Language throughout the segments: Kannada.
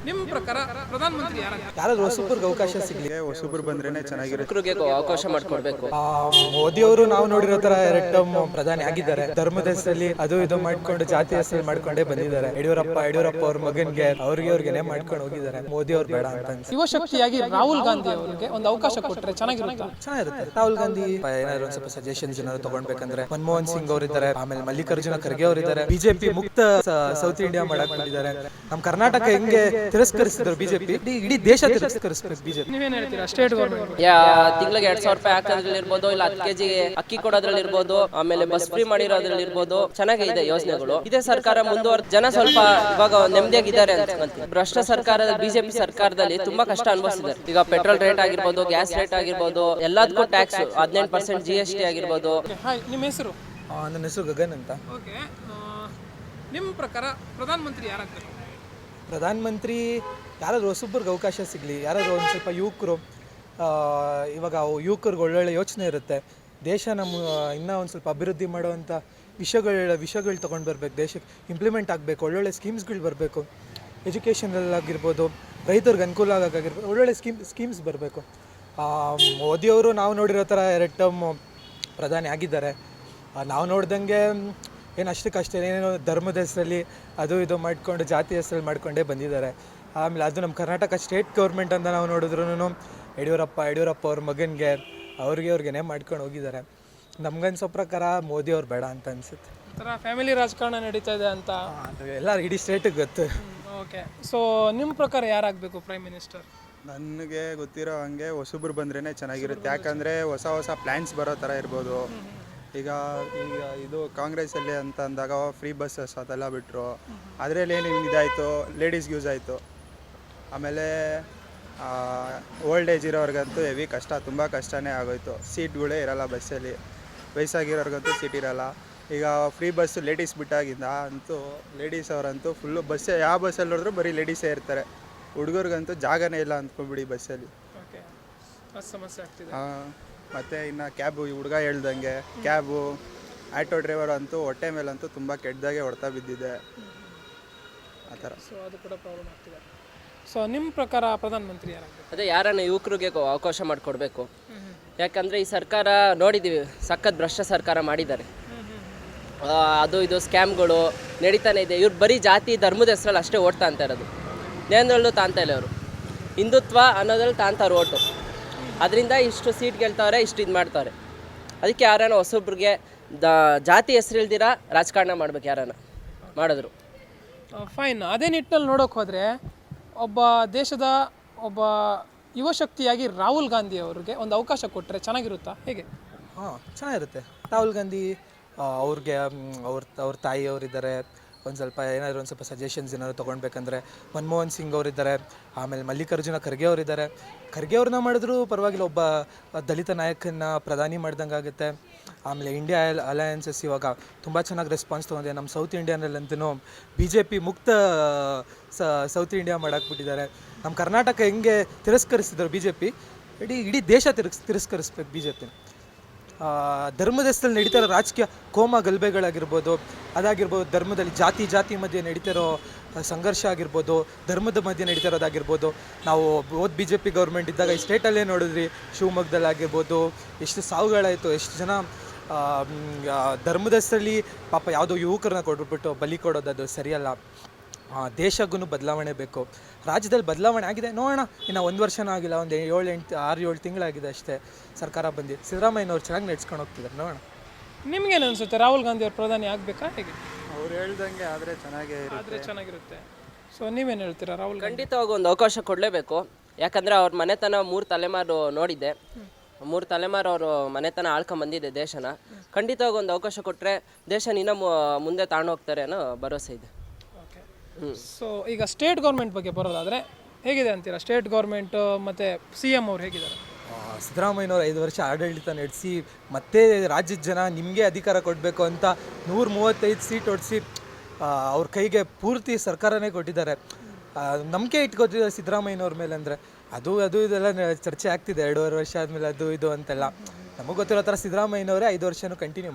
ನಿಮ್ಮ ಪ್ರಕಾರ ಪ್ರಧಾನಮಂತ್ರಿ ಯಾರಾದ್ರೂ ಹೊಸಬ್ರಿಗೆ ಅವಕಾಶ ಸಿಗಲಿ, ಹೊಸಬ್ರು ಬಂದ್ರೇನೆ ಚೆನ್ನಾಗಿರುತ್ತೆ. ಅವಕಾಶ ಮಾಡಿಕೊಡ್ಬೇಕು. ಮೋದಿ ಅವರು ನಾವು ನೋಡಿರೋ ತರ ಎರಡು ಟರ್ಮ್ ಪ್ರಧಾನಿ ಆಗಿದ್ದಾರೆ. ಧರ್ಮದ ಹೆಸರಲ್ಲಿ ಅದು ಇದು ಮಾಡ್ಕೊಂಡು ಜಾತಿ ಹೆಸರಲ್ಲಿ ಮಾಡ್ಕೊಂಡೇ ಬಂದಿದ್ದಾರೆ. ಯಡಿಯೂರಪ್ಪ ಅವ್ರ ಮಗನ್ಗೆ ಅವ್ರಿಗೆನೆ ಮಾಡ್ಕೊಂಡು ಹೋಗಿದ್ದಾರೆ. ಮೋದಿ ಅವ್ರು ಬೇಡ ಅಂತ ಅನ್ಸುತ್ತೆ. ಯುವ ಶಕ್ತಿಯಾಗಿ ರಾಹುಲ್ ಗಾಂಧಿ ಅವರಿಗೆ ಒಂದು ಅವಕಾಶ ಕೊಟ್ಟರೆ ಚೆನ್ನಾಗಿರುತ್ತೆ. ರಾಹುಲ್ ಗಾಂಧಿ ಏನಾದ್ರು ಒಂದ್ ಸ್ವಲ್ಪ ಸಜೆಷನ್ಸ್ ಏನಾದ್ರು ತಗೊಂಡ್ಬೇಕಂದ್ರೆ ಮನಮೋಹನ್ ಸಿಂಗ್ ಅವರಿದ್ದಾರೆ, ಆಮೇಲೆ ಮಲ್ಲಿಕಾರ್ಜುನ ಖರ್ಗೆ ಅವರಿದ್ದಾರೆ. ಬಿಜೆಪಿ ಮುಕ್ತ ಸೌತ್ ಇಂಡಿಯಾ ಮಾಡಕ್ ಬಂದಿದ್ದಾರೆ. ನಮ್ಮ ಕರ್ನಾಟಕ ಹೆಂಗೆ ತಿರಸ್ಕರಿಸಿದ್ರು ಬಿಜೆಪಿ, ಇಡೀ ದೇಶ ತಿರಸ್ಕರಿಸ್ಬೇಕು ಬಿಜೆಪಿ. ನೀವೇನ್ ಹೇಳ್ತೀರಾ? ಸ್ಟೇಟ್ ಗೌರ್ಮೆಂಟ್ ತಿಂಗಳಿಗೆ 2,000 ರೂಪಾಯಿ ಹಾಕೋದ್ರಲ್ಲಿ ಇರ್ಬೋದು, ಇಲ್ಲ 10 kg ಅಕ್ಕಿ ಕೊಡೋದ್ರಲ್ಲಿ ಇರ್ಬೋದು, ಆಮೇಲೆ ಬಸ್ ಫ್ರೀ ಮಾಡಿರೋದ್ರಲ್ಲಿ ಇರ್ಬೋದು, ಚೆನ್ನಾಗಿದೆ ಯೋಜನೆಗಳು. ಇದೇ ಸರ್ಕಾರ ಮುಂದುವರೆದ ಜನ ಸ್ವಲ್ಪ ಇವಾಗ ನೆಮ್ಮದಿಯಾಗಿದ್ದಾರೆ ಅಂತ. ಭ್ರಷ್ಟ ಸರ್ಕಾರದ ಬಿಜೆಪಿ ಸರ್ಕಾರದಲ್ಲಿ ತುಂಬಾ ಕಷ್ಟ ಅನುಭವಿಸಿದ್ದಾರೆ. ಈಗ ಪೆಟ್ರೋಲ್ ರೇಟ್ ಆಗಿರ್ಬೋದು, ಗ್ಯಾಸ್ ರೇಟ್ ಆಗಿರ್ಬೋದು, ಎಲ್ಲದಕ್ಕೂ ಟ್ಯಾಕ್ಸ್ 18% GST ಆಗಿರ್ಬೋದು. ನಿಮ್ಮ ಹೆಸರು? ನನ್ನ ಹೆಸರು ಗಗನ್ ಅಂತ. ಓಕೆ, ನಿಮ್ಮ ಪ್ರಕಾರ ಪ್ರಧಾನಮಂತ್ರಿ ಯಾರಾಗ್ಬೇಕು? ಪ್ರಧಾನಮಂತ್ರಿ ಯಾರಾದ್ರೂ ಹೊಸಬ್ರಿಗೆ ಅವಕಾಶ ಸಿಗಲಿ, ಯಾರಾದ್ರೂ ಒಂದು ಸ್ವಲ್ಪ ಯುವಕರು, ಇವಾಗ ಯುವಕರಿಗೆ ಒಳ್ಳೊಳ್ಳೆ ಯೋಚನೆ ಇರುತ್ತೆ. ದೇಶ ನಮ್ಮ ಇನ್ನೂ ಒಂದು ಸ್ವಲ್ಪ ಅಭಿವೃದ್ಧಿ ಮಾಡುವಂಥ ವಿಷಯಗಳು ತೊಗೊಂಡು ಬರಬೇಕು, ದೇಶಕ್ಕೆ ಇಂಪ್ಲಿಮೆಂಟ್ ಆಗಬೇಕು, ಒಳ್ಳೊಳ್ಳೆ ಸ್ಕೀಮ್ಸ್ಗಳು ಬರಬೇಕು. ಎಜುಕೇಷನಲ್ಲಾಗಿರ್ಬೋದು, ರೈತರಿಗೆ ಅನುಕೂಲ ಆಗೋಕ್ಕಾಗಿರ್ಬೋದು, ಒಳ್ಳೊಳ್ಳೆ ಸ್ಕೀಮ್ಸ್ ಬರಬೇಕು. ಮೋದಿಯವರು ನಾವು ನೋಡಿರೋ ಥರ ಎರಡು ಟರ್ಮ್ ಪ್ರಧಾನಿ ಆಗಿದ್ದಾರೆ. ನಾವು ನೋಡ್ದಂಗೆ ಏನು ಅಷ್ಟಕ್ಕಷ್ಟೇ ಏನೇನೋ ಧರ್ಮದ ಹೆಸರಲ್ಲಿ ಅದು ಇದು ಮಾಡ್ಕೊಂಡು ಜಾತಿ ಹೆಸರಲ್ಲಿ ಮಾಡ್ಕೊಂಡೇ ಬಂದಿದ್ದಾರೆ. ಆಮೇಲೆ ಅದು ನಮ್ಮ ಕರ್ನಾಟಕ ಸ್ಟೇಟ್ ಗೌರ್ಮೆಂಟ್ ಅಂತ ನಾವು ನೋಡಿದ್ರೂ ಯಡಿಯೂರಪ್ಪ ಅವ್ರ ಮಗನಿಗೆ ಅವ್ರಿಗೆನೆ ಮಾಡ್ಕೊಂಡು ಹೋಗಿದ್ದಾರೆ. ನಮ್ಗನ್ಸೋ ಪ್ರಕಾರ ಮೋದಿ ಅವ್ರು ಬೇಡ ಅಂತ ಅನಿಸುತ್ತೆ. ಒಂಥರ ಫ್ಯಾಮಿಲಿ ರಾಜಕಾರಣ ನಡೀತಾ ಇದೆ ಅಂತ ಅದು ಎಲ್ಲ ಇಡೀ ಸ್ಟೇಟಿಗೆ ಗೊತ್ತು. ಓಕೆ, ಸೊ ನಿಮ್ಮ ಪ್ರಕಾರ ಯಾರಾಗಬೇಕು ಪ್ರೈಮ್ ಮಿನಿಸ್ಟರ್? ನನಗೆ ಗೊತ್ತಿರೋ ಹಂಗೆ ಹೊಸಬ್ರು ಬಂದ್ರೇನೆ ಚೆನ್ನಾಗಿರುತ್ತೆ. ಯಾಕಂದರೆ ಹೊಸ ಪ್ಲ್ಯಾನ್ಸ್ ಬರೋ ಥರ ಇರ್ಬೋದು. ಈಗ ಇದು ಕಾಂಗ್ರೆಸ್ಸಲ್ಲಿ ಅಂತ ಅಂದಾಗ ಫ್ರೀ ಬಸ್ಸಸ್ ಅದೆಲ್ಲ ಬಿಟ್ಟರು. ಅದರಲ್ಲಿ ಏನು ಇದಾಯಿತು, ಲೇಡೀಸ್ಗೆ ಯೂಸ್ ಆಯಿತು. ಆಮೇಲೆ ಓಲ್ಡ್ ಏಜ್ ಇರೋರ್ಗಂತೂ ಹೆವಿ ಕಷ್ಟ, ತುಂಬ ಕಷ್ಟನೇ ಆಗೋಯ್ತು. ಸೀಟ್ಗಳೇ ಇರೋಲ್ಲ ಬಸ್ಸಲ್ಲಿ, ವಯಸ್ಸಾಗಿರೋರ್ಗಂತೂ ಸೀಟ್ ಇರೋಲ್ಲ. ಈಗ ಫ್ರೀ ಬಸ್ ಲೇಡೀಸ್ ಬಿಟ್ಟಾಗಿಂದ ಅಂತೂ ಲೇಡೀಸ್ ಅವರಂತೂ ಫುಲ್ಲು ಯಾವ ಬಸ್ಸಲ್ಲಿ ನೋಡಿದ್ರು ಬರೀ ಲೇಡೀಸೇ ಇರ್ತಾರೆ. ಹುಡುಗರಿಗಂತೂ ಜಾಗನೇ ಇಲ್ಲ ಅಂದ್ಕೊಂಡ್ಬಿಡಿ ಬಸ್ಸಲ್ಲಿ. ಓಕೆ, ಸಮಸ್ಯೆ ಆಗ್ತಿದೆ. ಮತ್ತು ಇನ್ನು ಕ್ಯಾಬು, ಈ ಹುಡುಗ ಹೇಳ್ದಂಗೆ ಕ್ಯಾಬು, ಆಟೋ ಡ್ರೈವರ್ ಅಂತೂ ಹೊಟ್ಟೆ ಮೇಲಂತೂ ತುಂಬ ಕೆಟ್ಟದಾಗೆ ಹೊಡ್ತಾ ಬಿದ್ದಿದೆ ಆ ಥರ. ಸೊ ಅದು ಕೂಡ ಪ್ರಾಬ್ಲಮ್ ಆಗ್ತಿದೆ. ಸೊ ನಿಮ್ಮ ಪ್ರಕಾರ ಪ್ರಧಾನಮಂತ್ರಿ ಯಾರಾಗಬೇಕು? ಅದೇ ಯಾರನ್ನ ಯುವಕರಿಗೆ ಅವಕಾಶ ಮಾಡಿಕೊಡ್ಬೇಕು. ಯಾಕಂದರೆ ಈ ಸರ್ಕಾರ ನೋಡಿದ್ದೀವಿ, ಸಖತ್ ಭ್ರಷ್ಟ ಸರ್ಕಾರ ಮಾಡಿದ್ದಾರೆ. ಅದು ಇದು ಸ್ಕ್ಯಾಮ್ಗಳು ನಡೀತಾನೆ ಇದೆ. ಇವ್ರು ಬರೀ ಜಾತಿ ಧರ್ಮದ ಹೆಸರಲ್ಲಿ ಅಷ್ಟೇ ಓಟ್ ತಾಂತ ಇರೋದು, ನೇಂದ್ರಲ್ಲೂ ತಾಂತ ಇಲ್ಲ. ಅವರು ಹಿಂದುತ್ವ ಅನ್ನೋದ್ರಲ್ಲಿ ತಾಂತಾರೆ ಓಟು. ಅದರಿಂದ ಇಷ್ಟು ಸೀಟ್ ಗೆಲ್ತವ್ರೆ, ಇಷ್ಟು ಇದು ಮಾಡ್ತಾರೆ. ಅದಕ್ಕೆ ಯಾರನ್ನ ಹೊಸೊಬ್ರಿಗೆ ಜಾತಿ ಹೆಸರಿಲ್ದಿರ ರಾಜಕಾರಣ ಮಾಡ್ಬೇಕು, ಯಾರನ್ನ ಮಾಡಿದ್ರು ಫೈನ್. ಅದೇ ನಿಟ್ಟಿನಲ್ಲಿ ನೋಡೋಕೆ ಹೋದರೆ ಒಬ್ಬ ದೇಶದ ಒಬ್ಬ ಯುವ ಶಕ್ತಿಯಾಗಿ ರಾಹುಲ್ ಗಾಂಧಿ ಅವ್ರಿಗೆ ಒಂದು ಅವಕಾಶ ಕೊಟ್ಟರೆ ಚೆನ್ನಾಗಿರುತ್ತಾ, ಹೇಗೆ? ಚೆನ್ನಾಗಿರುತ್ತೆ. ರಾಹುಲ್ ಗಾಂಧಿ ಅವ್ರಿಗೆ ಅವ್ರ ತಾಯಿಯವರಿದ್ದಾರೆ. ಒಂದು ಸ್ವಲ್ಪ ಏನಾದರೂ ಒಂದು ಸ್ವಲ್ಪ ಸಜೆಷನ್ಸ್ ಏನಾದ್ರು ತೊಗೊಳ್ಬೇಕಂದ್ರೆ ಮನಮೋಹನ್ ಸಿಂಗ್ ಅವರಿದ್ದಾರೆ, ಆಮೇಲೆ ಮಲ್ಲಿಕಾರ್ಜುನ ಖರ್ಗೆ ಅವರಿದ್ದಾರೆ. ಖರ್ಗೆ ಅವ್ರನ್ನ ಮಾಡಿದ್ರು ಪರವಾಗಿಲ್ಲ, ಒಬ್ಬ ದಲಿತ ನಾಯಕನ ಪ್ರಧಾನಿ ಮಾಡ್ದಂಗೆ ಆಗುತ್ತೆ. ಆಮೇಲೆ ಇಂಡಿಯಾ ಅಲಯನ್ಸಸ್ ಇವಾಗ ತುಂಬ ಚೆನ್ನಾಗಿ ರೆಸ್ಪಾನ್ಸ್ ತೊಗೊಂಡಿದೆ. ನಮ್ಮ ಸೌತ್ ಇಂಡಿಯಾನಲ್ಲಂತೂ BJP ಮುಕ್ತ ಸೌತ್ ಇಂಡಿಯಾ ಮಾಡಾಕ್ಬಿಟ್ಟಿದ್ದಾರೆ. ನಮ್ಮ ಕರ್ನಾಟಕ ಹೆಂಗೆ ತಿರಸ್ಕರಿಸಿದ್ರು ಬಿಜೆಪಿ, ಇಡೀ ದೇಶ ತಿರಸ್ಕರಿಸ್ಬೇಕು ಬಿಜೆಪಿ. ಧರ್ಮದ ಹೆಸರಲ್ಲಿ ನಡೀತಾ ಇರೋ ರಾಜಕೀಯ ಕೋಮ ಗಲಭೆಗಳಾಗಿರ್ಬೋದು, ಅದಾಗಿರ್ಬೋದು, ಧರ್ಮದಲ್ಲಿ ಜಾತಿ ಮಧ್ಯೆ ನಡೀತಿರೋ ಸಂಘರ್ಷ ಆಗಿರ್ಬೋದು, ಧರ್ಮದ ಮಧ್ಯೆ ನಡೀತಾ ಇರೋದಾಗಿರ್ಬೋದು. ನಾವು BJP ಗೌರ್ಮೆಂಟ್ ಇದ್ದಾಗ ಈ ಸ್ಟೇಟಲ್ಲೇ ನೋಡಿದ್ರಿ, ಶಿವಮೊಗ್ಗದಲ್ಲಾಗಿರ್ಬೋದು ಎಷ್ಟು ಸಾವುಗಳಾಯಿತು, ಎಷ್ಟು ಜನ ಧರ್ಮದ ಹೆಸರಲ್ಲಿ ಪಾಪ ಯಾವುದೋ ಯುವಕರನ್ನ ಕೊಟ್ಬಿಟ್ಟು ಬಲಿ ಕೊಡೋದು, ಅದು ಸರಿಯಲ್ಲ. ದೇಶಕ್ಕೂ ಬದಲಾವಣೆ ಬೇಕು. ರಾಜ್ಯದಲ್ಲಿ ಬದಲಾವಣೆ ಆಗಿದೆ, ನೋಡೋಣ. ಇನ್ನು 1 ವರ್ಷನೂ ಆಗಿಲ್ಲ, ಒಂದು 6-7 ತಿಂಗಳಾಗಿದೆ ಅಷ್ಟೇ ಸರ್ಕಾರ ಬಂದು. ಸಿದ್ದರಾಮಯ್ಯನವ್ರು ಚೆನ್ನಾಗಿ ನಡೆಸ್ಕೊಂಡು ಹೋಗ್ತಿದ್ದಾರೆ, ನೋಡೋಣ. ನಿಮ್ಗೇನು ಅನಿಸುತ್ತೆ, ರಾಹುಲ್ ಗಾಂಧಿ ಅವ್ರು ಪ್ರಧಾನಿ ಆಗಬೇಕಾ, ಹೇಗೆ? ಅವ್ರು ಹೇಳ್ದಂಗೆ ಆದರೆ ಚೆನ್ನಾಗಿರುತ್ತೆ. ಸೊ ನೀವೇನು ಹೇಳ್ತೀರಾ? ರಾಹುಲ್ ಖಂಡಿತವಾಗಿ ಒಂದು ಅವಕಾಶ ಕೊಡಲೇಬೇಕು. ಯಾಕಂದರೆ ಅವ್ರ ಮನೆತನ 3 ತಲೆಮಾರು ನೋಡಿದ್ದೆ. 3 ತಲೆಮಾರು ಅವರು ಮನೆತನ ಆಳ್ಕೊಂಬಂದಿದೆ ದೇಶನ. ಖಂಡಿತವಾಗಿ ಒಂದು ಅವಕಾಶ ಕೊಟ್ಟರೆ ದೇಶನ ಇನ್ನೂ ಮುಂದೆ ತಗೊಂಡು ಹೋಗ್ತಾರೆ ಅನ್ನೋ ಭರವಸೆ ಇದೆ. ಸೊ ಈಗ ಸ್ಟೇಟ್ ಗೌರ್ಮೆಂಟ್ ಬಗ್ಗೆ ಬರೋದಾದರೆ ಹೇಗಿದೆ ಅಂತೀರಾ? ಸ್ಟೇಟ್ ಗೌರ್ಮೆಂಟು ಮತ್ತು CM ಅವ್ರು ಹೇಗಿದ್ದಾರೆ? ಸಿದ್ದರಾಮಯ್ಯನವ್ರು 5 ವರ್ಷ ಆಡಳಿತ ನಡೆಸಿ ಮತ್ತೆ ರಾಜ್ಯದ ಜನ ನಿಮಗೆ ಅಧಿಕಾರ ಕೊಡಬೇಕು ಅಂತ 135 ಸೀಟ್ ಹೊಡಿಸಿ ಅವ್ರ ಕೈಗೆ ಪೂರ್ತಿ ಸರ್ಕಾರನೇ ಕೊಟ್ಟಿದ್ದಾರೆ. ನಂಬಿಕೆ ಇಟ್ಕೊತಿದ್ದಾರೆ ಸಿದ್ದರಾಮಯ್ಯನವ್ರ ಮೇಲೆ. ಅಂದರೆ ಅದು ಇದೆಲ್ಲ ಚರ್ಚೆ ಆಗ್ತಿದೆ 2.5 ವರ್ಷ ಆದಮೇಲೆ ಅದು ಇದು ಅಂತೆಲ್ಲ. ನಮಗೆ ಗೊತ್ತಿರೋ ಥರ ಸಿದ್ದರಾಮಯ್ಯನವರೇ 5 ವರ್ಷನೂ ಕಂಟಿನ್ಯೂ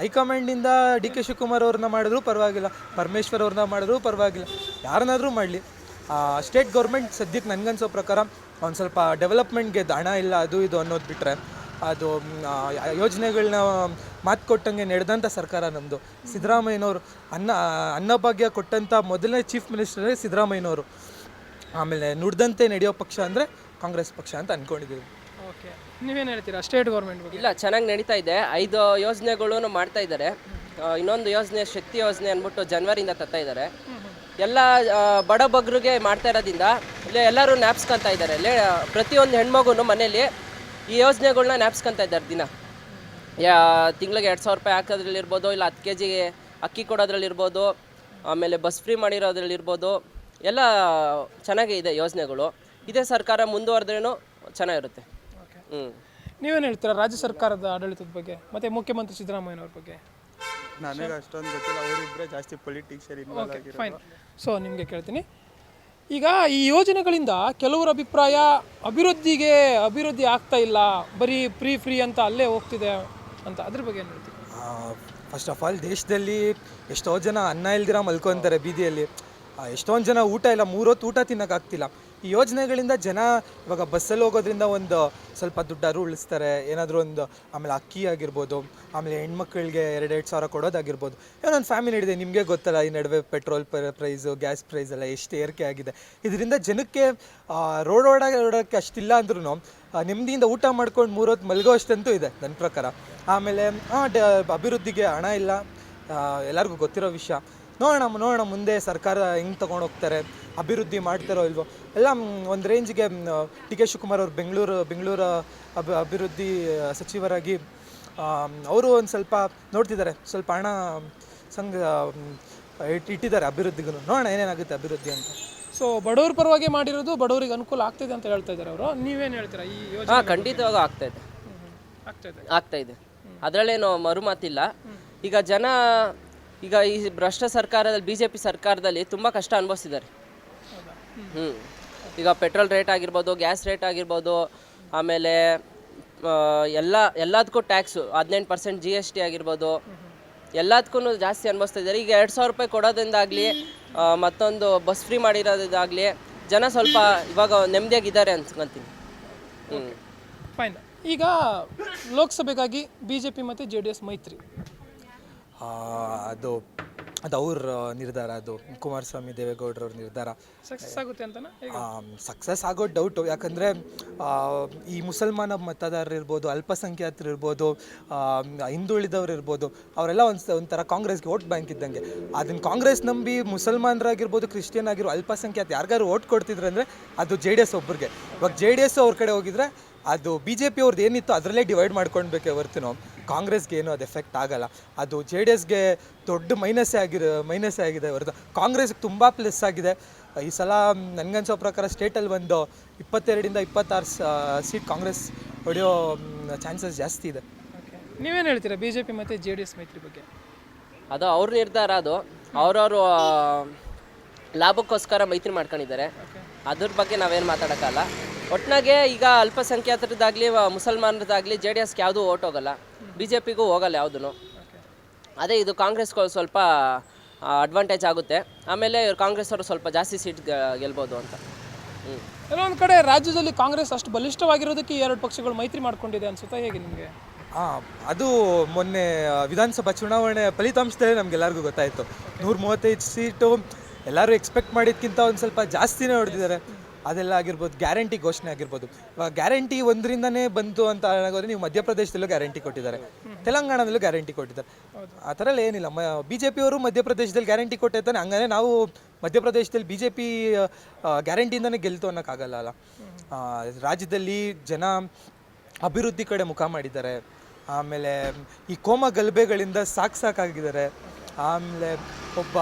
ಹೈಕಮಾಂಡಿಂದ DK ಶಿವಕುಮಾರ್ ಅವ್ರನ್ನ ಮಾಡಿದ್ರು ಪರವಾಗಿಲ್ಲ, ಪರಮೇಶ್ವರ್ ಅವ್ರನ್ನ ಮಾಡಿದ್ರು ಪರವಾಗಿಲ್ಲ, ಯಾರನ್ನಾದರೂ ಮಾಡಲಿ. ಸ್ಟೇಟ್ ಗೌರ್ಮೆಂಟ್ ಸದ್ಯಕ್ಕೆ ನನಗನ್ಸೋ ಪ್ರಕಾರ ಒಂದು ಸ್ವಲ್ಪ ಡೆವಲಪ್ಮೆಂಟ್ಗೆ ಹಣ ಇಲ್ಲ ಅದು ಇದು ಅನ್ನೋದು ಬಿಟ್ಟರೆ ಅದು ಯೋಜನೆಗಳನ್ನ ಮಾತು ಕೊಟ್ಟಂಗೆ ನಡೆದಂಥ ಸರ್ಕಾರ ನಮ್ಮದು. ಸಿದ್ದರಾಮಯ್ಯನವರು ಅನ್ನಭಾಗ್ಯ ಕೊಟ್ಟಂಥ ಮೊದಲನೇ ಚೀಫ್ ಮಿನಿಸ್ಟರೇ ಸಿದ್ದರಾಮಯ್ಯನವರು. ಆಮೇಲೆ ನುಡ್ದಂತೆ ನಡೆಯೋ ಪಕ್ಷ ಅಂದರೆ ಕಾಂಗ್ರೆಸ್ ಪಕ್ಷ ಅಂತ ಅಂದ್ಕೊಂಡಿದ್ದೀವಿ. ಓಕೆ, ನೀವೇನು ಹೇಳ್ತೀರಾ ಸ್ಟೇಟ್ ಗೌರ್ಮೆಂಟ್ ಬಗ್ಗೆ? ಇಲ್ಲ, ಚೆನ್ನಾಗಿ ನಡೀತಾ ಇದೆ. 5 ಯೋಜನೆಗಳು ಮಾಡ್ತಾ ಇದ್ದಾರೆ. ಇನ್ನೊಂದು ಯೋಜನೆ ಶಕ್ತಿ ಯೋಜನೆ ಅಂದ್ಬಿಟ್ಟು ಜನವರಿಯಿಂದ ತರ್ತಾ ಇದ್ದಾರೆ. ಎಲ್ಲ ಬಡ ಬಗ್ಗರಿಗೆ ಮಾಡ್ತಾ ಇರೋದ್ರಿಂದ ಇಲ್ಲಿ ಎಲ್ಲರೂ ನ್ಯಾಪ್ಸ್ಕೊತಾ ಇದ್ದಾರೆ. ಪ್ರತಿಯೊಂದು ಹೆಣ್ಮಗುನು ಮನೇಲಿ ಈ ಯೋಜನೆಗಳ್ನ ನ್ಯಾಪ್ಸ್ಕೊತಾ ಇದ್ದಾರೆ. ದಿನ ತಿಂಗಳಿಗೆ 2,000 ರೂಪಾಯಿ ಹಾಕೋದ್ರಲ್ಲಿರ್ಬೋದು, ಇಲ್ಲ 10 kg ಅಕ್ಕಿ ಕೊಡೋದ್ರಲ್ಲಿರ್ಬೋದು, ಆಮೇಲೆ ಬಸ್ ಫ್ರೀ ಮಾಡಿರೋದ್ರಲ್ಲಿರ್ಬೋದು, ಎಲ್ಲ ಚೆನ್ನಾಗೇ ಇದೆ ಯೋಜನೆಗಳು. ಇದೇ ಸರ್ಕಾರ ಮುಂದುವರೆದ್ರೇನು ಚೆನ್ನಾಗಿರುತ್ತೆ. ನೀವೇನು ಹೇಳ್ತೀರಾ ರಾಜ್ಯ ಸರ್ಕಾರದ ಆಡಳಿತದ ಬಗ್ಗೆ ಮತ್ತು ಮುಖ್ಯಮಂತ್ರಿ ಸಿದ್ದರಾಮಯ್ಯನವ್ರ ಬಗ್ಗೆ? ನನಗೆ ಅಷ್ಟೊಂದು ಗೊತ್ತಿಲ್ಲ, ಅವರಿಬ್ಬರೇ ಜಾಸ್ತಿ ಪೊಲಿಟಿಕ್ಸಲ್ಲಿ ಇನ್ವಾಲ್ವ್ ಆಗಿರೋದು. ಫೈನ್. ಸೊ ನಿಮಗೆ ಕೇಳ್ತೀನಿ, ಈಗ ಈ ಯೋಜನೆಗಳಿಂದ ಕೆಲವರ ಅಭಿಪ್ರಾಯ ಅಭಿವೃದ್ಧಿ ಆಗ್ತಾ ಇಲ್ಲ, ಬರೀ ಫ್ರೀ ಅಂತ ಅಲ್ಲೇ ಹೋಗ್ತಿದೆ ಅಂತ, ಅದ್ರ ಬಗ್ಗೆ ಏನು ಹೇಳ್ತೀವಿ? ಫಸ್ಟ್ ಆಫ್ ಆಲ್ ದೇಶದಲ್ಲಿ ಎಷ್ಟೋ ಜನ ಅನ್ನ ಇಲ್ದಿರ ಮಲ್ಕೊತಾರೆ ಬೀದಿಯಲ್ಲಿ. ಎಷ್ಟೊಂದು ಜನ ಊಟ ಇಲ್ಲ, 3 ಹೊತ್ತು ಊಟ ತಿನ್ನೋಕ್ಕಾಗ್ತಿಲ್ಲ. ಈ ಯೋಜನೆಗಳಿಂದ ಜನ ಇವಾಗ ಬಸ್ಸಲ್ಲಿ ಹೋಗೋದ್ರಿಂದ ಒಂದು ಸ್ವಲ್ಪ ದುಡ್ಡಾರು ಉಳಿಸ್ತಾರೆ, ಏನಾದರೂ ಒಂದು. ಆಮೇಲೆ ಅಕ್ಕಿ ಆಗಿರ್ಬೋದು, ಆಮೇಲೆ ಹೆಣ್ಮಕ್ಳಿಗೆ 2,000 ಸಾವಿರ ಕೊಡೋದಾಗಿರ್ಬೋದು. ಏನೊಂದು ಫ್ಯಾಮಿಲಿ ಹಿಡಿದೆ, ನಿಮಗೆ ಗೊತ್ತಲ್ಲ ಈ ನಡುವೆ ಪೆಟ್ರೋಲ್ ಪ್ರೈಸು, ಗ್ಯಾಸ್ ಪ್ರೈಸ್ ಎಲ್ಲ ಎಷ್ಟು ಏರಿಕೆ ಆಗಿದೆ. ಇದರಿಂದ ಜನಕ್ಕೆ ಓಡೋಕ್ಕೆ ಅಷ್ಟಿಲ್ಲ ಅಂದ್ರೂ ನೆಮ್ಮದಿಯಿಂದ ಊಟ ಮಾಡ್ಕೊಂಡು 3 ಹೊತ್ತು ಮಲಗೋ ಅಷ್ಟಂತೂ ಇದೆ ನನ್ನ ಪ್ರಕಾರ. ಆಮೇಲೆ ಅಭಿವೃದ್ಧಿಗೆ ಹಣ ಇಲ್ಲ, ಎಲ್ಲರಿಗೂ ಗೊತ್ತಿರೋ ವಿಷಯ. ನೋಡೋಣ ಮುಂದೆ ಸರ್ಕಾರ ಹೆಂಗೆ ತೊಗೊಂಡು ಹೋಗ್ತಾರೆ, ಅಭಿವೃದ್ಧಿ ಮಾಡ್ತಾರೋ ಇಲ್ವೋ ಎಲ್ಲ. ಒಂದು ರೇಂಜಿಗೆ ಡಿ.ಕೆ. ಶಿವಕುಮಾರ್ ಅವರು ಬೆಂಗಳೂರು ಅಭಿವೃದ್ಧಿ ಸಚಿವರಾಗಿ ಅವರು ಒಂದು ಸ್ವಲ್ಪ ನೋಡ್ತಿದ್ದಾರೆ, ಸ್ವಲ್ಪ ಹಣ ಇಟ್ಟಿದ್ದಾರೆ ಅಭಿವೃದ್ಧಿಗೂ. ನೋಡೋಣ ಏನೇನಾಗುತ್ತೆ ಅಭಿವೃದ್ಧಿ ಅಂತ. ಸೊ ಬಡವ್ರ ಪರವಾಗಿ ಮಾಡಿರೋದು ಬಡವರಿಗೆ ಅನುಕೂಲ ಆಗ್ತಿದೆ ಅಂತ ಹೇಳ್ತಾ ಇದ್ದಾರೆ ಅವರು. ನೀವೇನು ಹೇಳ್ತೀರಾ ಈ ಯೋಜನೆ? ಖಂಡಿತವಾಗ ಆಗ್ತಾ ಇದೆ. ಅದರಲ್ಲೇನು ಮರುಮಾತಿಲ್ಲ. ಈಗ ಈ ಭ್ರಷ್ಟ ಸರ್ಕಾರದಲ್ಲಿ, BJP ಸರ್ಕಾರದಲ್ಲಿ ತುಂಬ ಕಷ್ಟ ಅನುಭವಿಸಿದ್ದಾರೆ. ಈಗ ಪೆಟ್ರೋಲ್ ರೇಟ್ ಆಗಿರ್ಬೋದು, ಗ್ಯಾಸ್ ರೇಟ್ ಆಗಿರ್ಬೋದು, ಆಮೇಲೆ ಎಲ್ಲದಕ್ಕೂ ಟ್ಯಾಕ್ಸು 18% GST ಆಗಿರ್ಬೋದು, ಎಲ್ಲದಕ್ಕೂ ಜಾಸ್ತಿ ಅನುಭವಿಸ್ತಾ ಇದ್ದಾರೆ. ಈಗ 2,000 ರೂಪಾಯಿ ಕೊಡೋದ್ರಿಂದಾಗಲಿ, ಮತ್ತೊಂದು ಬಸ್ ಫ್ರೀ ಮಾಡಿರೋದಾಗಲಿ, ಜನ ಸ್ವಲ್ಪ ಇವಾಗ ನೆಮ್ಮದಿಯಾಗಿದ್ದಾರೆ ಅನ್ಸ್ಕೊಂತೀನಿ. ಫೈನ್. ಈಗ ಲೋಕಸಭೆಗಾಗಿ BJP ಮತ್ತು JDS ಮೈತ್ರಿ, ಅದು ಅವ್ರ ನಿರ್ಧಾರ. ಅದು ಕುಮಾರಸ್ವಾಮಿ ದೇವೇಗೌಡರವ್ರ ನಿರ್ಧಾರ. ಸಕ್ಸಸ್ ಆಗುತ್ತೆ ಅಂತನಾ? ಸಕ್ಸಸ್ ಆಗೋ ಡೌಟು. ಯಾಕಂದರೆ ಈ ಮುಸಲ್ಮಾನ ಮತದಾರರು ಇರ್ಬೋದು, ಅಲ್ಪಸಂಖ್ಯಾತರು ಇರ್ಬೋದು, ಹಿಂದುಳಿದವ್ರು ಇರ್ಬೋದು, ಅವರೆಲ್ಲ ಒಂಥರ ಕಾಂಗ್ರೆಸ್ಗೆ ವೋಟ್ ಬ್ಯಾಂಕ್ ಇದ್ದಂಗೆ. ಅದನ್ನು ಕಾಂಗ್ರೆಸ್ ನಂಬಿ ಮುಸಲ್ಮಾನರಾಗಿರ್ಬೋದು, ಕ್ರಿಶ್ಚಿಯನ್ ಆಗಿರೋ ಅಲ್ಪಸಂಖ್ಯಾತ ಯಾರಿಗಾರು ವೋಟ್ ಕೊಡ್ತಿದ್ರು ಅಂದರೆ ಅದು JDS ಒಬ್ಬರಿಗೆ. ಇವಾಗ JDS ಅವ್ರ ಕಡೆ ಹೋಗಿದ್ರೆ ಅದು BJP ಅವ್ರದ್ದು ಏನಿತ್ತು ಅದರಲ್ಲೇ ಡಿವೈಡ್ ಮಾಡ್ಕೊಳ್ಬೇಕೆ ಹೊರ್ತು ಕಾಂಗ್ರೆಸ್ಗೆ ಏನೂ ಅದು ಎಫೆಕ್ಟ್ ಆಗಲ್ಲ. ಅದು JDSಗೆ ದೊಡ್ಡ ಮೈನಸ್ಸೇ ಆಗಿದೆ ಹೊರತು ಕಾಂಗ್ರೆಸ್ಗೆ ತುಂಬ ಪ್ಲಸ್ ಆಗಿದೆ. ಈ ಸಲ ನನಗನ್ಸೋ ಪ್ರಕಾರ ಸ್ಟೇಟಲ್ಲಿ ಒಂದು 22 ಇಂದ 26 ಸೀಟ್ ಕಾಂಗ್ರೆಸ್ ಹೊಡೆಯೋ ಚಾನ್ಸಸ್ ಜಾಸ್ತಿ ಇದೆ. ನೀವೇನು ಹೇಳ್ತೀರಾ BJP ಮತ್ತು JDS ಮೈತ್ರಿ ಬಗ್ಗೆ? ಅದು ಅವ್ರ ನಿರ್ಧಾರ. ಅದು ಅವ್ರವರು ಲಾಭಕ್ಕೋಸ್ಕರ ಮೈತ್ರಿ ಮಾಡ್ಕೊಂಡಿದ್ದಾರೆ. ಅದ್ರ ಬಗ್ಗೆ ನಾವೇನು ಮಾತಾಡೋಕ್ಕಲ್ಲ. ಒಟ್ಟಿನಾಗೆ ಈಗ ಅಲ್ಪಸಂಖ್ಯಾತರದ್ದಾಗಲಿ ಮುಸಲ್ಮಾನರದ್ದಾಗಲಿ JDSಗೆ ಯಾವುದೂ ಓಟ್ ಹೋಗಲ್ಲ, BJPಗೂ ಹೋಗಲ್ಲ ಯಾವುದೂ. ಅದೇ ಇದು ಕಾಂಗ್ರೆಸ್ಗಳು ಸ್ವಲ್ಪ ಅಡ್ವಾಂಟೇಜ್ ಆಗುತ್ತೆ. ಆಮೇಲೆ ಇವ್ರು ಕಾಂಗ್ರೆಸ್ ಅವರು ಸ್ವಲ್ಪ ಜಾಸ್ತಿ ಸೀಟ್ ಗೆಲ್ಬೋದು ಅಂತ. ಕೆಲವೊಂದು ಕಡೆ ರಾಜ್ಯದಲ್ಲಿ ಕಾಂಗ್ರೆಸ್ ಅಷ್ಟು ಬಲಿಷ್ಠವಾಗಿರೋದಕ್ಕೆ 2 ಪಕ್ಷಗಳು ಮೈತ್ರಿ ಮಾಡ್ಕೊಂಡಿದೆ ಅನ್ಸುತ್ತಾ, ಹೇಗೆ ನಿಮಗೆ? ಅದು ಮೊನ್ನೆ ವಿಧಾನಸಭಾ ಚುನಾವಣೆ ಫಲಿತಾಂಶದಲ್ಲಿ ನಮಗೆಲ್ಲರಿಗೂ ಗೊತ್ತಾಯಿತು. 135 ಸೀಟು ಎಲ್ಲರೂ ಎಕ್ಸ್ಪೆಕ್ಟ್ ಮಾಡಿದ್ಕಿಂತ ಒಂದು ಸ್ವಲ್ಪ ಜಾಸ್ತಿನೇ ಹೊಡೆದಿದ್ದಾರೆ. ಅದೆಲ್ಲ ಆಗಿರ್ಬೋದು, ಗ್ಯಾರಂಟಿ ಘೋಷಣೆ ಆಗಿರ್ಬೋದು. ಇವಾಗ ಗ್ಯಾರಂಟಿ 1ರಿಂದನೇ ಬಂತು ಅಂತ ಹೇಳೋದ್ರೆ ನೀವು ಮಧ್ಯಪ್ರದೇಶದಲ್ಲೂ ಗ್ಯಾರಂಟಿ ಕೊಟ್ಟಿದ್ದಾರೆ, ತೆಲಂಗಾಣದಲ್ಲೂ ಗ್ಯಾರಂಟಿ ಕೊಟ್ಟಿದ್ದಾರೆ. ಆ ಥರ ಎಲ್ಲ ಏನಿಲ್ಲ. BJP ಅವರು ಮಧ್ಯಪ್ರದೇಶದಲ್ಲಿ ಗ್ಯಾರಂಟಿ ಕೊಟ್ಟಿರ್ತಾನೆ, ಹಂಗಂದರೆ ನಾವು ಮಧ್ಯಪ್ರದೇಶದಲ್ಲಿ BJP ಗ್ಯಾರಂಟಿಯಿಂದನೇ ಗೆಲ್ತು ಅನ್ನೋಕ್ಕಾಗಲ್ಲ ಅಲ್ಲ. ರಾಜ್ಯದಲ್ಲಿ ಜನ ಅಭಿವೃದ್ಧಿ ಕಡೆ ಮುಖ ಮಾಡಿದ್ದಾರೆ. ಆಮೇಲೆ ಈ ಕೋಮ ಗಲಭೆಗಳಿಂದ ಸಾಕಾಗಿದ್ದಾರೆ. ಆಮೇಲೆ ಒಬ್ಬ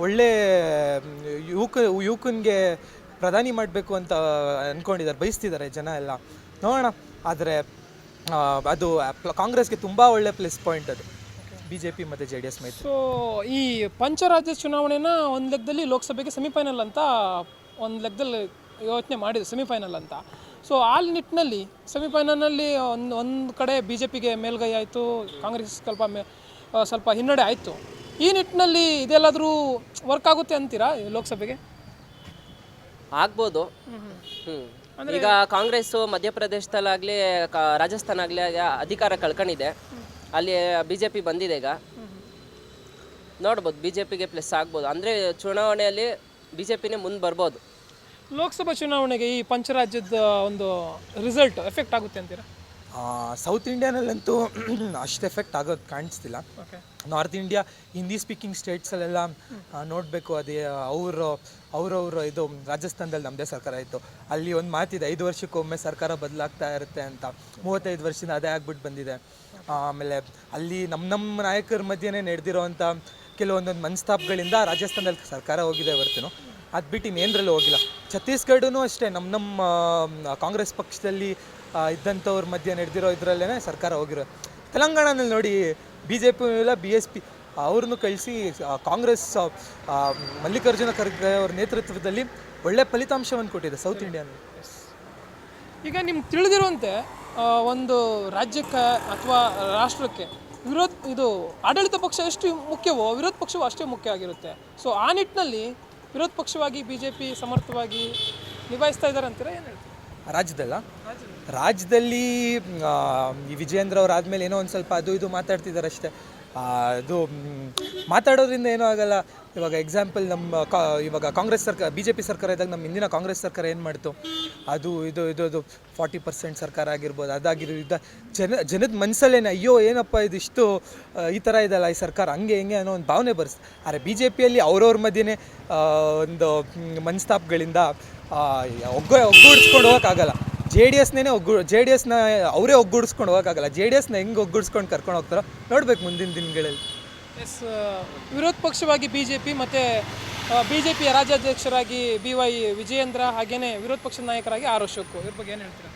ಒಳ್ಳೆ ಯುವಕನಿಗೆ ಪ್ರಧಾನಿ ಮಾಡಬೇಕು ಅಂತ ಅಂದ್ಕೊಂಡಿದ್ದಾರೆ, ಬಯಸ್ತಿದ್ದಾರೆ ಜನ ಎಲ್ಲ. ನೋಡೋಣ. ಆದರೆ ಅದು ಕಾಂಗ್ರೆಸ್ಗೆ ತುಂಬ ಒಳ್ಳೆ ಪ್ಲಸ್ ಪಾಯಿಂಟ್ ಅದು BJP ಮತ್ತು JDS ಮೈತ್ರಿ. ಸೊ ಈ ಪಂಚರಾಜ್ಯ ಚುನಾವಣೆನ ಒಂದು ಲೆಕ್ಕದಲ್ಲಿ ಲೋಕಸಭೆಗೆ ಸೆಮಿಫೈನಲ್ ಅಂತ ಒಂದು ಲೆಕ್ಕದಲ್ಲಿ ಯೋಚನೆ ಮಾಡಿದೆ, ಸೆಮಿಫೈನಲ್ ಅಂತ. ಸೊ ಆ ನಿಟ್ಟಿನಲ್ಲಿ ಸೆಮಿಫೈನಲ್ನಲ್ಲಿ ಒಂದು ಕಡೆ BJPಗೆ ಮೇಲ್ಗೈ ಆಯಿತು, ಕಾಂಗ್ರೆಸ್ ಸ್ವಲ್ಪ ಹಿನ್ನಡೆ ಆಯಿತು. ಈ ನಿಟ್ಟಿನಲ್ಲಿ ಇದೆಲ್ಲಾದರೂ ವರ್ಕ್ ಆಗುತ್ತೆ ಅಂತೀರಾ ಲೋಕಸಭೆಗೆ? ಆಗ್ಬೋದು. ಈಗ ಕಾಂಗ್ರೆಸ್ಸು ಮಧ್ಯಪ್ರದೇಶದಲ್ಲಾಗಲಿ ರಾಜಸ್ಥಾನ ಆಗಲಿ ಅಧಿಕಾರ ಕಳ್ಕೊಂಡಿದೆ. ಅಲ್ಲಿ BJP ಬಂದಿದೆ. ಈಗ ನೋಡ್ಬೋದು BJPಗೆ ಪ್ಲಸ್ ಆಗ್ಬೋದು. ಅಂದರೆ ಚುನಾವಣೆಯಲ್ಲಿ BJPನೇ ಮುಂದೆ ಬರ್ಬೋದು. ಲೋಕಸಭಾ ಚುನಾವಣೆಗೆ ಈ ಪಂಚರಾಜ್ಯದ ಒಂದು ರಿಸಲ್ಟ್ ಎಫೆಕ್ಟ್ ಆಗುತ್ತೆ ಅಂತೀರಾ? ಸೌತ್ ಇಂಡಿಯಾನಲ್ಲಂತೂ ಅಷ್ಟು ಎಫೆಕ್ಟ್ ಆಗೋದು ಕಾಣಿಸ್ತಿಲ್ಲ. ನಾರ್ತ್ ಇಂಡಿಯಾ ಹಿಂದಿ ಸ್ಪೀಕಿಂಗ್ ಸ್ಟೇಟ್ಸಲ್ಲೆಲ್ಲ ನೋಡಬೇಕು. ಅದೇ ಅವರವರು ಇದು ರಾಜಸ್ಥಾನದಲ್ಲಿ ನಮ್ಮದೇ ಸರ್ಕಾರ ಇತ್ತು. ಅಲ್ಲಿ ಒಂದು ಮಾತಿದೆ, 5 ವರ್ಷಕ್ಕೊಮ್ಮೆ ಸರ್ಕಾರ ಬದಲಾಗ್ತಾ ಇರುತ್ತೆ ಅಂತ. 35 ವರ್ಷದಿಂದ ಅದೇ ಆಗ್ಬಿಟ್ಟು ಬಂದಿದೆ. ಆಮೇಲೆ ಅಲ್ಲಿ ನಮ್ಮ ನಾಯಕರ ಮಧ್ಯೆನೇ ನಡೆದಿರೋವಂಥ ಕೆಲವೊಂದೊಂದು ಮನಸ್ತಾಪಗಳಿಂದ ರಾಜಸ್ಥಾನದಲ್ಲಿ ಸರ್ಕಾರ ಹೋಗಿದೆ ಹೊರತು ಅದು ಬಿಟ್ಟು ಇನ್ನೇನರಲ್ಲೂ ಹೋಗಿಲ್ಲ. ಛತ್ತೀಸ್ಗಢೂ ಅಷ್ಟೇ ನಮ್ಮ ಕಾಂಗ್ರೆಸ್ ಪಕ್ಷದಲ್ಲಿ ಇದ್ದಂಥವ್ರ ಮಧ್ಯೆ ನಡೆದಿರೋ ಇದರಲ್ಲೇ ಸರ್ಕಾರ ಹೋಗಿರೋ. ತೆಲಂಗಾಣದಲ್ಲಿ ನೋಡಿ BJP ಇಲ್ಲ BSP ಅವ್ರನ್ನೂ ಕಳಿಸಿ ಕಾಂಗ್ರೆಸ್ ಮಲ್ಲಿಕಾರ್ಜುನ ಖರ್ಗೆ ಅವ್ರ ನೇತೃತ್ವದಲ್ಲಿ ಒಳ್ಳೆ ಫಲಿತಾಂಶವನ್ನು ಕೊಟ್ಟಿದೆ ಸೌತ್ ಇಂಡಿಯಾನಲ್ಲಿ. ಈಗ ನಿಮ್ಗೆ ತಿಳಿದಿರುವಂತೆ ಒಂದು ರಾಜ್ಯಕ್ಕೆ ಅಥವಾ ರಾಷ್ಟ್ರಕ್ಕೆ ಇದು ಆಡಳಿತ ಪಕ್ಷ ಎಷ್ಟು ಮುಖ್ಯವೋ ವಿರೋಧ ಪಕ್ಷವೂ ಅಷ್ಟೇ ಮುಖ್ಯ ಆಗಿರುತ್ತೆ. ಸೊ ಆ ನಿಟ್ಟಿನಲ್ಲಿ ವಿರೋಧ ಪಕ್ಷವಾಗಿ BJP ಸಮರ್ಥವಾಗಿ ನಿಭಾಯಿಸ್ತಾ ಇದ್ದಾರೆ ಅಂತೀರಾ? ಏನು ಹೇಳ್ತೀರಾ? ರಾಜ್ಯದಲ್ಲಿ ಈ ವಿಜಯೇಂದ್ರ ಅವ್ರು ಆದಮೇಲೆ ಏನೋ ಒಂದು ಸ್ವಲ್ಪ ಅದು ಇದು ಮಾತಾಡ್ತಿದ್ದಾರೆ ಅಷ್ಟೇ. ಅದು ಮಾತಾಡೋದ್ರಿಂದ ಏನೂ ಆಗಲ್ಲ. ಇವಾಗ ಎಕ್ಸಾಂಪಲ್ ಇವಾಗ ಕಾಂಗ್ರೆಸ್ ಸರ್ಕಾರ BJP ಸರ್ಕಾರ ಇದ್ದಾಗ ನಮ್ಮ ಹಿಂದಿನ ಕಾಂಗ್ರೆಸ್ ಸರ್ಕಾರ ಏನು ಮಾಡ್ತು, ಅದು ಇದು 40% ಸರ್ಕಾರ ಆಗಿರ್ಬೋದು, ಅದಾಗಿರೋ ಜನದ ಮನಸ್ಸಲ್ಲೇನೆ ಅಯ್ಯೋ ಏನಪ್ಪ ಇದಿಷ್ಟು ಈ ಥರ ಇದಲ್ಲ ಈ ಸರ್ಕಾರ ಹಂಗೆ ಹಿಂಗೆ ಅನ್ನೋ ಒಂದು ಭಾವನೆ ಬರೆಸ್ತು. ಆದರೆ BJPಯಲ್ಲಿ ಅವ್ರವ್ರ ಮಧ್ಯೆ ಒಂದು ಮನಸ್ತಾಪಗಳಿಂದ ಒಗ್ಗೂಡಿಸ್ಕೊಂಡು ಹೋಗೋಕ್ಕಾಗಲ್ಲ. JDSನ ಅವರೇ ಒಗ್ಗೂಡಿಸ್ಕೊಂಡು ಹೋಗೋಕ್ಕಾಗಲ್ಲ. JDSನ ಹೆಂಗೆ ಒಗ್ಗೂಡಿಸ್ಕೊಂಡು ಕರ್ಕೊಂಡು ಹೋಗ್ತಾರೋ ನೋಡ್ಬೇಕು ಮುಂದಿನ ದಿನಗಳಲ್ಲಿ. ವಿರೋಧ ಪಕ್ಷವಾಗಿ BJP ಮತ್ತು BJPಯ ರಾಜ್ಯಾಧ್ಯಕ್ಷರಾಗಿ BY ವಿಜಯೇಂದ್ರ, ಹಾಗೇನೆ ವಿರೋಧ ಪಕ್ಷದ ನಾಯಕರಾಗಿ ಆರ್ ಅಶೋಕ್, ಇವ್ರ ಬಗ್ಗೆ ಏನು ಹೇಳ್ತೀರಾ?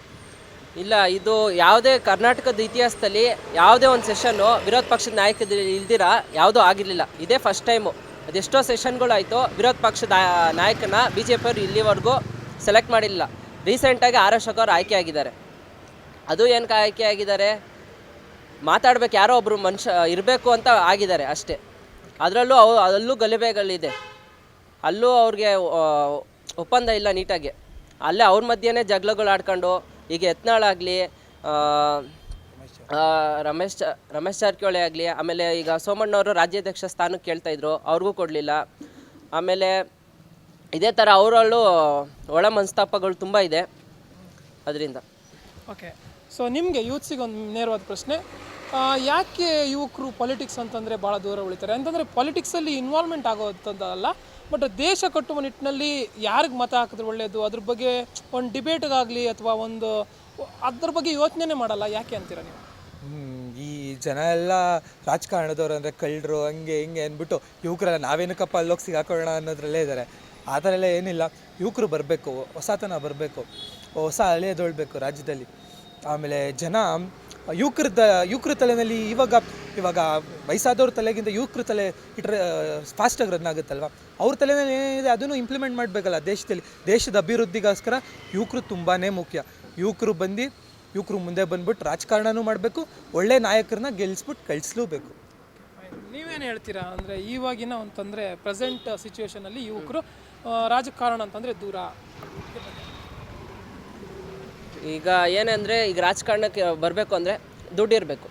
ಇಲ್ಲ, ಇದು ಯಾವುದೇ ಕರ್ನಾಟಕದ ಇತಿಹಾಸದಲ್ಲಿ ಯಾವುದೇ ಒಂದು ಸೆಷನ್ನು ವಿರೋಧ ಪಕ್ಷದ ನಾಯಕರು ಇಲ್ದಿರ ಯಾವುದೂ ಆಗಿರಲಿಲ್ಲ. ಇದೇ ಫಸ್ಟ್ ಟೈಮು. ಅದೆಷ್ಟೋ ಸೆಷನ್ಗಳಾಯಿತು, ವಿರೋಧ ಪಕ್ಷದ ನಾಯಕನ BJP ಅವರು ಇಲ್ಲಿವರೆಗೂ ಸೆಲೆಕ್ಟ್ ಮಾಡಿಲ್ಲ. ರೀಸೆಂಟಾಗಿ ಆರ್ ಅಶೋಕ್ ಅವರು ಆಯ್ಕೆ ಆಗಿದ್ದಾರೆ. ಅದು ಏನಕ್ಕೆ ಆಯ್ಕೆ ಆಗಿದ್ದಾರೆ, ಮಾತಾಡ್ಬೇಕು ಯಾರೋ ಒಬ್ಬರು ಮನುಷ್ಯ ಇರಬೇಕು ಅಂತ ಆಗಿದ್ದಾರೆ ಅಷ್ಟೇ. ಅದರಲ್ಲೂ ಅಲ್ಲೂ ಗಲಭೆಗಳಿದೆ, ಅಲ್ಲೂ ಅವ್ರಿಗೆ ಒಪ್ಪಂದ ಇಲ್ಲ ನೀಟಾಗಿ. ಅಲ್ಲೇ ಅವ್ರ ಮಧ್ಯೆನೇ ಜಗಳಗಳು ಆಡ್ಕೊಂಡು ಈಗ ಯತ್ನಾಳಾಗಲಿ ರಮೇಶ್ ಜಾರಕಿಹೊಳಿ ಆಗಲಿ, ಆಮೇಲೆ ಈಗ ಸೋಮಣ್ಣವರು ರಾಜ್ಯಾಧ್ಯಕ್ಷ ಸ್ಥಾನಕ್ಕೆ ಕೇಳ್ತಾಯಿದ್ರು, ಅವ್ರಿಗೂ ಕೊಡಲಿಲ್ಲ. ಆಮೇಲೆ ಇದೇ ಥರ ಅವರಲ್ಲೂ ಒಳ ಮನಸ್ತಾಪಗಳು ತುಂಬ ಇದೆ ಅದರಿಂದ. ಓಕೆ, ಸೊ ನಿಮಗೆ ಯೂತ್ಸಿಗೆ ಒಂದು ನೇರವಾದ ಪ್ರಶ್ನೆ, ಯಾಕೆ ಯುವಕರು ಪಾಲಿಟಿಕ್ಸ್ ಅಂತಂದರೆ ಭಾಳ ದೂರ ಉಳಿತಾರೆ ಅಂತಂದರೆ ಪಾಲಿಟಿಕ್ಸಲ್ಲಿ ಇನ್ವಾಲ್ವ್ಮೆಂಟ್ ಆಗೋದಂತಲ್ಲ, ಬಟ್ ದೇಶ ಕಟ್ಟುವ ನಿಟ್ಟಿನಲ್ಲಿ ಯಾರಿಗೆ ಮತ ಹಾಕಿದ್ರೆ ಒಳ್ಳೆಯದು ಅದ್ರ ಬಗ್ಗೆ ಒಂದು ಡಿಬೇಟ್ಗಾಗಲಿ ಅಥವಾ ಒಂದು ಅದ್ರ ಬಗ್ಗೆ ಯೋಚನೆ ಮಾಡಲ್ಲ, ಯಾಕೆ ಅಂತೀರ ನೀವು? ಈ ಜನ ಎಲ್ಲ ರಾಜಕಾರಣದವ್ರು ಅಂದರೆ ಕಳ್ಳರು ಹಂಗೆ ಹಿಂಗೆ ಅಂದ್ಬಿಟ್ಟು ಯುವಕರೆಲ್ಲ ನಾವೇನಕ್ಕಪ್ಪ ಅಲ್ಲೋಗಿ ಸಿಗಾಕೊಳ್ಳೋಣ ಅನ್ನೋದ್ರಲ್ಲೇ ಇದ್ದಾರೆ. ಆ ಥರ ಎಲ್ಲ ಏನಿಲ್ಲ. ಯುವಕರು ಬರಬೇಕು, ಹೊಸತನ ಬರಬೇಕು, ಹೊಸ ಹಳೆಯದೊಳ್ಬೇಕು ರಾಜ್ಯದಲ್ಲಿ. ಆಮೇಲೆ ಜನ ಯುವಕರ ತಲೆಯಲ್ಲಿ ಇವಾಗ ವಯಸ್ಸಾದವ್ರ ತಲೆಗಿಂತ ಯುವಕರ ತಲೆ ಇಟ್ಟರೆ ಫಾಸ್ಟಾಗಿ ರನ್ ಆಗುತ್ತಲ್ವ. ಅವ್ರ ತಲೆಯಲ್ಲಿ ಏನಿದೆ ಅದನ್ನು ಇಂಪ್ಲಿಮೆಂಟ್ ಮಾಡಬೇಕಲ್ಲ ದೇಶದ ಅಭಿವೃದ್ಧಿಗೋಸ್ಕರ ಯುವಕರು ತುಂಬಾ ಮುಖ್ಯ. ಯುವಕರು ಮುಂದೆ ಬಂದ್ಬಿಟ್ಟು ರಾಜಕಾರಣನೂ ಮಾಡಬೇಕು, ಒಳ್ಳೆ ನಾಯಕರನ್ನ ಗೆಲ್ಲಿಸ್ಬಿಟ್ಟು ಕಳಿಸ್ಲೂಬೇಕು. ನೀವೇನು ಹೇಳ್ತೀರಾ ಅಂದರೆ ಇವಾಗಿನ ಅಂತಂದರೆ ಪ್ರೆಸೆಂಟ್ ಸಿಚುವೇಶನಲ್ಲಿ ಯುವಕರು ರಾಜಕಾರಣ ಅಂತಂದರೆ ದೂರ? ಈಗ ಏನಂದರೆ ಈಗ ರಾಜಕಾರಣಕ್ಕೆ ಬರಬೇಕು ಅಂದರೆ ದುಡ್ಡು ಇರಬೇಕು.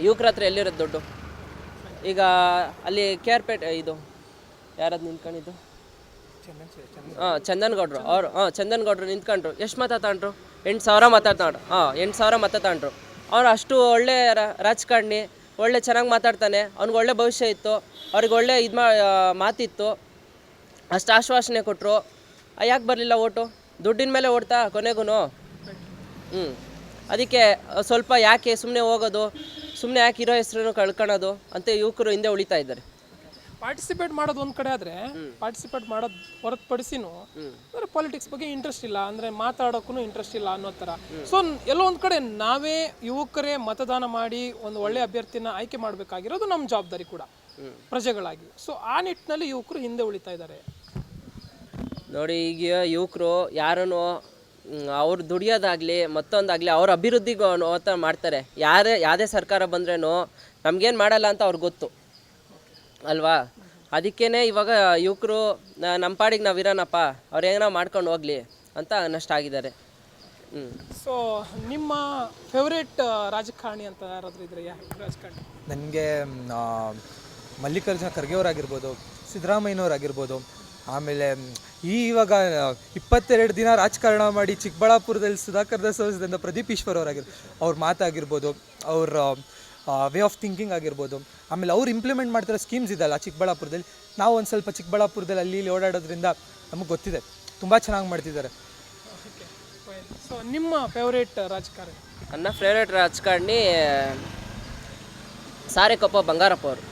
ಯುವಕರ ಹತ್ರ ಎಲ್ಲಿರೋದು ದುಡ್ಡು? ಈಗ ಅಲ್ಲಿ KR ಪೇಟೆ ಇದು ಯಾರದು ನಿಂತ್ಕೊಂಡಿದ್ದು, ಚಂದನ್ಗೌಡರು ಅವರು ಚಂದನ್ಗೌಡರು ನಿಂತ್ಕೊಂಡ್ರು. ಎಷ್ಟು ಮತ ತಗೊಂಡ್ರು? 8,000 ಮತ ತಗೊಂಡ್ರು. 8,000 ಮತ ತಗೊಂಡ್ರು. ಅವ್ರು ಅಷ್ಟು ಒಳ್ಳೆ ರಾಜಕಾರಣಿ, ಒಳ್ಳೆ ಚೆನ್ನಾಗಿ ಮಾತಾಡ್ತಾನೆ, ಅವ್ನಿಗೆ ಒಳ್ಳೆ ಭವಿಷ್ಯ ಇತ್ತು, ಅವ್ರಿಗೆ ಒಳ್ಳೆ ಮಾತಿತ್ತು, ಅಷ್ಟು ಆಶ್ವಾಸನೆ ಕೊಟ್ಟರು. ಯಾಕೆ ಬರಲಿಲ್ಲ ಓಟು? ದುಡ್ಡಿನ ಮೇಲೆ ಓಡ್ತಾ ಕೊನೆಗೂ. ಅದಕ್ಕೆ ಸ್ವಲ್ಪ ಯಾಕೆ ಸುಮ್ಮನೆ ಹೋಗೋದು, ಸುಮ್ಮನೆ ಯಾಕೆ ಇರೋ ಹೆಸರನ್ನು ಕಳ್ಕೊಳ್ಳೋದು ಅಂತ ಯುವಕರು ಹಿಂದೆ ಉಳಿತಾ ಇದ್ದಾರೆ. ಪಾರ್ಟಿಸಿಪೇಟ್ ಮಾಡೋದು ಒಂದು ಕಡೆ ಆದರೆ ಪಾರ್ಟಿಸಿಪೇಟ್ ಮಾಡೋದು ಹೊರತುಪಡಿಸಿನೂ ಅಂದರೆ ಪಾಲಿಟಿಕ್ಸ್ ಬಗ್ಗೆ ಇಂಟ್ರೆಸ್ಟ್ ಇಲ್ಲ, ಅಂದರೆ ಮಾತಾಡೋಕ್ಕೂ ಇಂಟ್ರೆಸ್ಟ್ ಇಲ್ಲ ಅನ್ನೋ ಥರ. ಸೊ ಎಲ್ಲೋ ಒಂದು ಕಡೆ ನಾವೇ ಯುವಕರೇ ಮತದಾನ ಮಾಡಿ ಒಂದು ಒಳ್ಳೆಯ ಅಭ್ಯರ್ಥಿನ ಆಯ್ಕೆ ಮಾಡಬೇಕಾಗಿರೋದು ನಮ್ಮ ಜವಾಬ್ದಾರಿ ಕೂಡ ಪ್ರಜೆಗಳಾಗಿ. ಸೊ ಆ ನಿಟ್ಟಿನಲ್ಲಿ ಯುವಕರು ಹಿಂದೆ ಉಳಿತಾ ಇದ್ದಾರೆ ನೋಡಿ. ಈಗ ಯುವಕರು ಯಾರನ್ನು ಅವ್ರು ದುಡಿಯೋದಾಗಲಿ ಮತ್ತೊಂದಾಗಲಿ ಅವ್ರ ಅಭಿವೃದ್ಧಿಗೂ ಮಾಡ್ತಾರೆ. ಯಾವುದೇ ಸರ್ಕಾರ ಬಂದ್ರೂ ನಮಗೇನು ಮಾಡಲ್ಲ ಅಂತ ಅವ್ರಿಗೆ ಗೊತ್ತು ಅಲ್ವಾ. ಅದಕ್ಕೇ ಇವಾಗ ಯುವಕರು ನಮ್ಮ ಪಾಡಿಗೆ ನಾವು ಇರೋಣಪ್ಪ ಅವ್ರು ಏನೋ ಮಾಡ್ಕೊಂಡು ಹೋಗಲಿ ಅಂತ ನಷ್ಟ ಆಗಿದ್ದಾರೆ. ಸೊ ನಿಮ್ಮ ಫೇವ್ರೇಟ್ ರಾಜಕಾರಣಿ ಅಂತ ಯಾರಾದರೂ ಇದ್ರೆ ರಾಜಕಾರಣಿ? ನನಗೆ ಮಲ್ಲಿಕಾರ್ಜುನ ಖರ್ಗೆ ಅವರಾಗಿರ್ಬೋದು, ಸಿದ್ದರಾಮಯ್ಯನವರಾಗಿರ್ಬೋದು, ಆಮೇಲೆ ಇವಾಗ 22 ದಿನ ರಾಜಕಾರಣ ಮಾಡಿ ಚಿಕ್ಕಬಳ್ಳಾಪುರದಲ್ಲಿ ಸುಧಾಕರ್ ದಾಸ್ ಸೋಲಿಸಿದಂಥ ಪ್ರದೀಪ್ ಈಶ್ವರ್ ಅವರಾಗಿರ್ಬೋದು, ಅವ್ರ ಮಾತಾಗಿರ್ಬೋದು, ಅವ್ರ ವೇ ಆಫ್ ಥಿಂಕಿಂಗ್ ಆಗಿರ್ಬೋದು, ಆಮೇಲೆ ಅವ್ರು ಇಂಪ್ಲಿಮೆಂಟ್ ಮಾಡ್ತಿರೋ ಸ್ಕೀಮ್ಸ್ ಇದೆಯಲ್ಲ ಚಿಕ್ಕಬಳ್ಳಾಪುರದಲ್ಲಿ, ನಾವು ಒಂದು ಸ್ವಲ್ಪ ಚಿಕ್ಕಬಳ್ಳಾಪುರದಲ್ಲಿ ಅಲ್ಲಿ ಇಲ್ಲಿ ಓಡಾಡೋದ್ರಿಂದ ನಮಗೆ ಗೊತ್ತಿದೆ, ತುಂಬ ಚೆನ್ನಾಗಿ ಮಾಡ್ತಿದ್ದಾರೆ. ಸೊ ನಿಮ್ಮ ಫೇವ್ರೇಟ್ ರಾಜಕಾರಣಿ? ನನ್ನ ಫೇವ್ರೇಟ್ ರಾಜಕಾರಣಿ ಸಾರೆಕೊಪ್ಪ ಬಂಗಾರಪ್ಪ ಅವರು.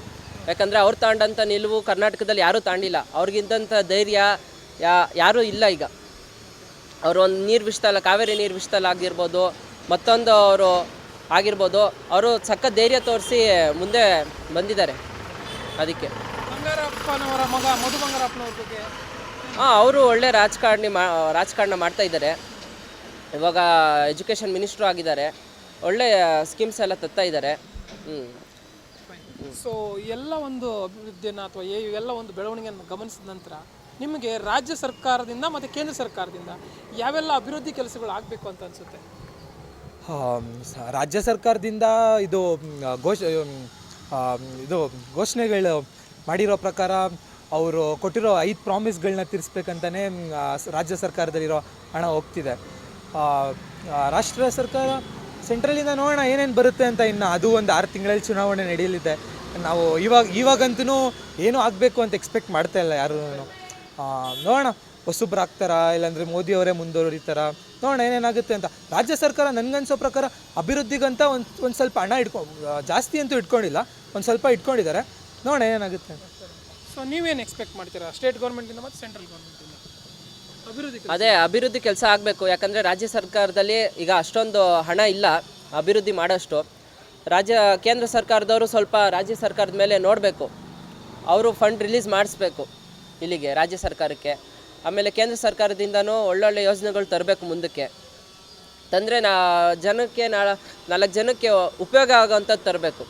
ಯಾಕಂದರೆ ಅವ್ರು ತಾಂಡಂಥ ನಿಲುವು ಕರ್ನಾಟಕದಲ್ಲಿ ಯಾರೂ ತಾಂಡಿಲ್ಲ. ಅವ್ರಿಗಿದ್ದಂಥ ಧೈರ್ಯ ಯಾರೂ ಇಲ್ಲ ಈಗ. ಅವರು ಒಂದು ನೀರು ವಿಷಯದಲ್ಲ, ಕಾವೇರಿ ನೀರು ವಿಷಯದಲ್ಲಿ ಆಗಿರ್ಬೋದು, ಮತ್ತೊಂದು ಅವರು ಆಗಿರ್ಬೋದು, ಅವರು ಸಖತ್ ಧೈರ್ಯ ತೋರಿಸಿ ಮುಂದೆ ಬಂದಿದ್ದಾರೆ. ಅದಕ್ಕೆ ಬಂಗಾರಪ್ಪನವರ ಮಗ ಮಧು ಬಂಗಾರಪ್ಪನವ್ರ ಬಗ್ಗೆ? ಅವರು ಒಳ್ಳೆ ರಾಜಕಾರಣ ಮಾಡ್ತಾ ಇದ್ದಾರೆ. ಇವಾಗ ಎಜುಕೇಷನ್ ಮಿನಿಸ್ಟ್ರು ಆಗಿದ್ದಾರೆ. ಒಳ್ಳೆ ಸ್ಕೀಮ್ಸ್ ಎಲ್ಲ ತರ್ತಾ ಇದ್ದಾರೆ. ಸೊ ಎಲ್ಲ ಒಂದು ಅಭಿವೃದ್ಧಿಯನ್ನು ಅಥವಾ ಇವೆಲ್ಲ ಒಂದು ಬೆಳವಣಿಗೆಯನ್ನು ಗಮನಿಸಿದ ನಂತರ ನಿಮಗೆ ರಾಜ್ಯ ಸರ್ಕಾರದಿಂದ ಮತ್ತು ಕೇಂದ್ರ ಸರ್ಕಾರದಿಂದ ಯಾವೆಲ್ಲ ಅಭಿವೃದ್ಧಿ ಕೆಲಸಗಳು ಆಗಬೇಕು ಅಂತ ಅನಿಸುತ್ತೆ? ರಾಜ್ಯ ಸರ್ಕಾರದಿಂದ ಇದು ಘೋಷಣೆಗಳು ಮಾಡಿರೋ ಪ್ರಕಾರ ಅವರು ಕೊಟ್ಟಿರೋ 5 ಪ್ರಾಮಿಸ್ಗಳನ್ನ ತೀರಿಸ್ಬೇಕಂತಲೇ ರಾಜ್ಯ ಸರ್ಕಾರದಲ್ಲಿರೋ ಹಣ ಹೋಗ್ತಿದೆ. ರಾಷ್ಟ್ರ ಸರ್ಕಾರ ಸೆಂಟ್ರಲಿಂದ ನೋಡೋಣ ಏನೇನು ಬರುತ್ತೆ ಅಂತ. ಇನ್ನು ಅದು ಒಂದು 6 ತಿಂಗಳಲ್ಲಿ ಚುನಾವಣೆ ನಡೆಯಲಿದೆ. ನಾವು ಇವಾಗಂತೂ ಏನೂ ಆಗಬೇಕು ಅಂತ ಎಕ್ಸ್ಪೆಕ್ಟ್ ಮಾಡ್ತಾ ಇಲ್ಲ ಯಾರೂ. ನೋಡೋಣ ಹೊಸಬ್ರು ಆಗ್ತಾರಾ, ಇಲ್ಲಾಂದರೆ ಮೋದಿಯವರೇ ಮುಂದುವರಿತಾರ, ನೋಡೋಣ ಏನೇನಾಗುತ್ತೆ ಅಂತ. ರಾಜ್ಯ ಸರ್ಕಾರ ನನಗನ್ಸೋ ಪ್ರಕಾರ ಅಭಿವೃದ್ಧಿಗಂತ ಒಂದು ಸ್ವಲ್ಪ ಹಣ ಜಾಸ್ತಿ ಅಂತೂ ಇಟ್ಕೊಂಡಿಲ್ಲ, ಒಂದು ಸ್ವಲ್ಪ ಇಟ್ಕೊಂಡಿದ್ದಾರೆ. ನೋಡೋಣ ಏನೇನಾಗುತ್ತೆ ಅಂತ. ಸೊ ನೀವೇನು ಎಕ್ಸ್ಪೆಕ್ಟ್ ಮಾಡ್ತೀರಾ ಸ್ಟೇಟ್ ಗೌರ್ಮೆಂಟಿಂದ ಮತ್ತು ಸೆಂಟ್ರಲ್ ಗೌರ್ಮೆಂಟಿಂದ ಅಭಿವೃದ್ಧಿ? ಅಭಿವೃದ್ಧಿ ಕೆಲಸ ಆಗಬೇಕು. ಯಾಕಂದರೆ ರಾಜ್ಯ ಸರ್ಕಾರದಲ್ಲಿ ಈಗ ಅಷ್ಟೊಂದು ಹಣ ಇಲ್ಲ ಅಭಿವೃದ್ಧಿ ಮಾಡೋಷ್ಟು. ಕೇಂದ್ರ ಸರ್ಕಾರದವರು ಸ್ವಲ್ಪ ರಾಜ್ಯ ಸರ್ಕಾರದ ಮೇಲೆ ನೋಡಬೇಕು. ಅವರು ಫಂಡ್ ರಿಲೀಸ್ ಮಾಡಿಸ್ಬೇಕು ಇಲ್ಲಿಗೆ ರಾಜ್ಯ ಸರ್ಕಾರಕ್ಕೆ. ಆಮೇಲೆ ಕೇಂದ್ರ ಸರ್ಕಾರದಿಂದನೂ ಒಳ್ಳೊಳ್ಳೆ ಯೋಜನೆಗಳು ತರಬೇಕು ಮುಂದಕ್ಕೆ. ತಂದರೆ ಜನಕ್ಕೆ 4 ಜನಕ್ಕೆ ಉಪಯೋಗ ಆಗೋವಂಥದ್ದು ತರಬೇಕು.